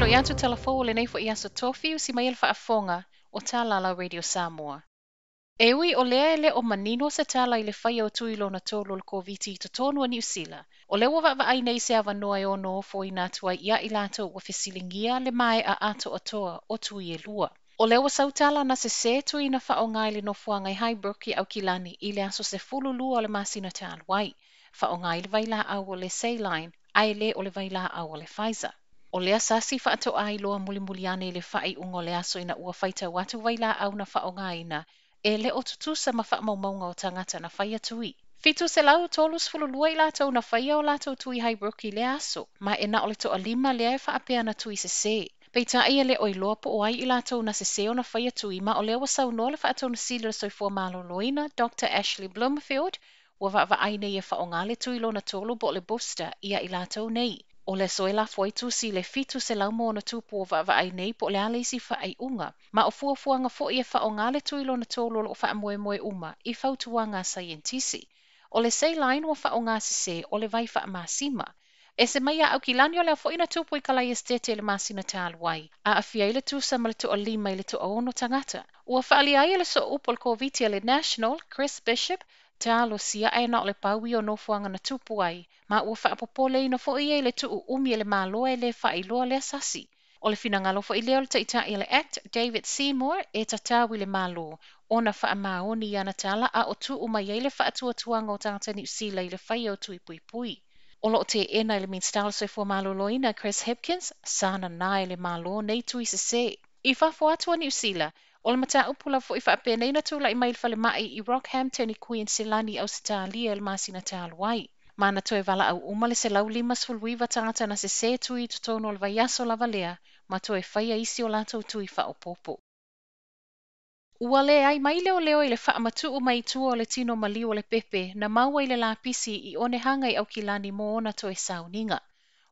iatu telefo le nei fo iaso tofiu si mai faaaoga o Tala la Radio Samoa. E ui o lea ele o manino se tala i le whai o tui lona tolo le COVID to tonu a New Zealand. O le wa ai nei se avanoa e ono fo i natua ia i lato wa fesilingia le mai a ato atoa o tui e lua. O le wa sautala na se tui na whaongai le nofoaga i Highbrook i au kilani i le aso se fulu lua o le masina tal wai. Whaongai le vailaau o le Saline, ai le o le vailaau o le Pfizer. O lea sasi whaato ai loa mulimuliane le whai ungo le aso ina ua whaita watu vailaau na whaongai na e le o tutusa ma whaamaunga o tangata na whaia tui. Fitu se lau tolus fululua i latou na whaia o latou tui Highbrook i le aso, ma e na o le toa lima lea e whaapea na tui se. Peita ia le oiloa po o ai i latou na se o na whaia tui ma o lea wasau no le whaatou na sila soifua malo loina, Dr. Ashley Bloomfield, wa ai nei e whaonga le tui lo na tolu bo le booster ia i latou nei. O le soe la foitu si le fitu se lau mo na tupu o ai nei po le ale isi whaai unga, ma o fuafuanga fo i e whaonga le tui lo na tolu o wha moe uma i fautuanga saientisi. O le Saline wa whaonga se o le vai wha masima. E se mai a au kilani o lea fo ina tupu i kalai estete le masina tal wai, a awhia i le tusa ma le toa lima i le toa ono tangata. Ua whaali ai le so upo le COVID le National, Chris Bishop, talo sia e na o le paui o nofoaga na tupu ai, ma ua whaapopole ina fo i e le tuu umi e le maloa e le whaailoa le asasi. O le finangalo fo i leo le taita i le Act, David Seymour e tatawi le malo, ona whaamaoni i ana tala a o tuu mai e le whaatuatuanga o tangata New Zealand i le whai o tui pui pui. O lo te ena i le minstalo se fua malo loina Chris Hipkins, sana na e le malo nei tui se. I whafo atua New Zealand, o le mata upula fo i whaapea nei na tula i mail fale mai i Rockhampton i Queensilani Ausetalia il masina tal wai. Mana toe vala au umale se lau limas fulwiva tangata na se tui tutono le vaiaso lava lea, ma toe whaia isi o latou tui whaopopo. Ua Leai mai leoleo i le faamatuu mai tua o le tino maliu o le pepe na maua i le lapisi i one hanga i au kilani mo ona toe sauninga.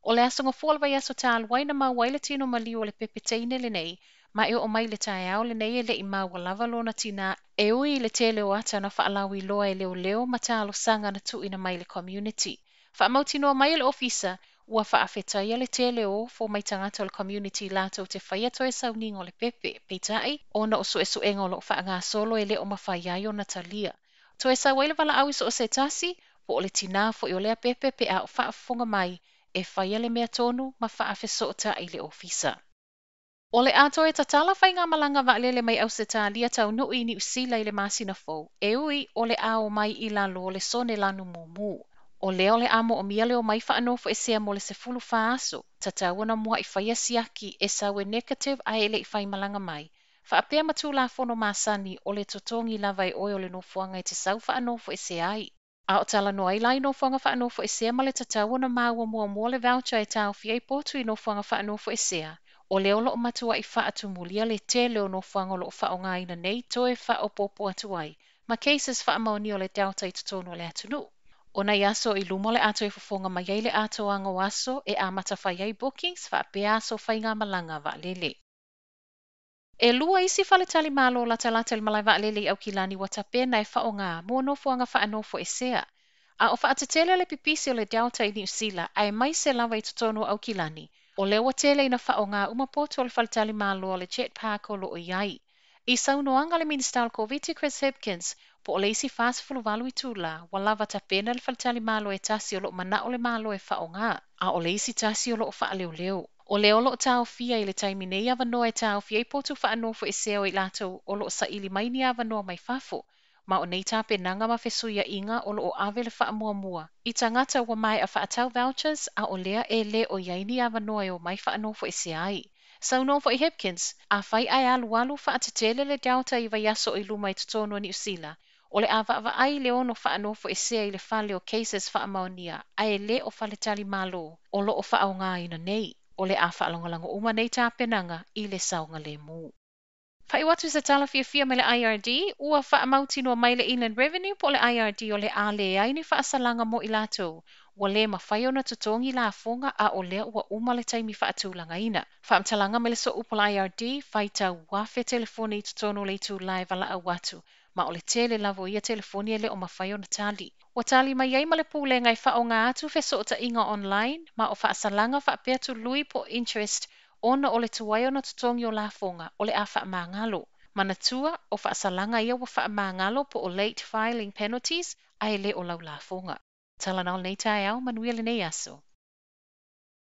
O le asonga fual vaiaso tal wai na maua i le tino maliu o le pepe teine le nei, ma e o mai le tae au le nei e le i maua lava lona tina e ui le te leo ata na faalawi loa e leoleo ma talo sanga na tu ina mai le community. Faamautinoa mai le ofisa ua faafetaia le te leo fo mai tangata o le community lato te whaia toe sauninga o le pepe, peitai, ona o suenga o lo whaanga solo e le o mawhaiai o Natalia. Toe sa waile wala au iso o se tasi, po o le tina fo i o lea pepe pe a o whaafonga mai e whaia le mea tonu ma whaafesota i le ofisa. O le ato e tatala whai ngā malanga vaalele mai Ausetalia tau nui ni usila i le masina fo, e ui o le ao mai i lalo le sone lanu mumu. O leo le amo o mia leo mai faanofoesea mo le se fulu faaso, tatawana mua i whaia siaki e sawe negative a ele i whai malanga mai. Faapea matu la fono masani o le totongi lava i oi o le nofoanga i te sau faanofoesea ai. A o tala no ai lai nofoanga faanofoesea ma le tatawana maua mua le voucher e tau fia i potu i nofoanga faanofoesea. O leo lo matua i faatumulia le te leo nofoanga lo faonga ina nei toe faopopo atu ai, ma cases faamaoni o le delta i totono le atunu. Ona iaso i lumo le ato e fofonga mai ai le ato anga o aso e a matawhai ai bookings fa pe aso whai ngā malanga vaalele. E lua isi faletalimalo la talata il malai vaalele au kilani wa Tapena e whaonga mua nofoanga faanofoesea. A o whaatetele le pipisi o le delta i New Zealand ai mai se lava i totono au kilani. O lewa tele ina whaonga umapoto o le faletalimalo o le jet park o loo iai. I saunoanga le minister COVID Chris Hipkins, po o le isi fast fuluvalu i tula, wa lava Tapena le faletalimalo e tasi o loo mana o le malo e whaonga, a o le isi tasi o loo whaaleoleo. O leo loo tau fia i le taimi nei avanoa e tau fia i potu faanofoesea i lato o loo sa ili mai ni avanoa mai fafo, ma o nei tapenanga ma fesuia inga o loo ave le whaamuamua. I tangata wa mai a whaatau vouchers a o lea e le o yaini avanoa e o mai faanofoesea ai. Sauno fo i Hipkins, a whai ai alu whaatetele le delta i vaiaso i luma i tutono ni usila. O le ava ai le ono faanofoesea i le fale o cases faamaonia, a e le o faletalimalo, o loo whaonga ina nei. O le a whaalongalango uma nei tāpenanga i le saunga le mū. Whai watu se tala fiafia me le IRD, ua whaamauti no mai le Inland Revenue po le IRD o le a le ai ni whaasalanga mo i lato. Wa le mawhai ona tutongi la fonga a o lea ua uma le taimi whaatulanga ina. Whaamtalanga me le so upo IRD, whai tau wafe telefoni i tutono le tu lai vala a watu, ma o le tele lavo ia telefoni e le o mawhai ona tali. Wa tali mai ai ma le pūlenga i whaonga atu fe so ota inga online, ma o whaasalanga whaapea tu lui po interest Ona o le tuai ona totongi o lafonga o le a faamangalo. Manatua o faasalanga ia wa faamangalo po o late filing penalties ai le o lau lafonga. Tala nao nei tae au manuia le nei aso.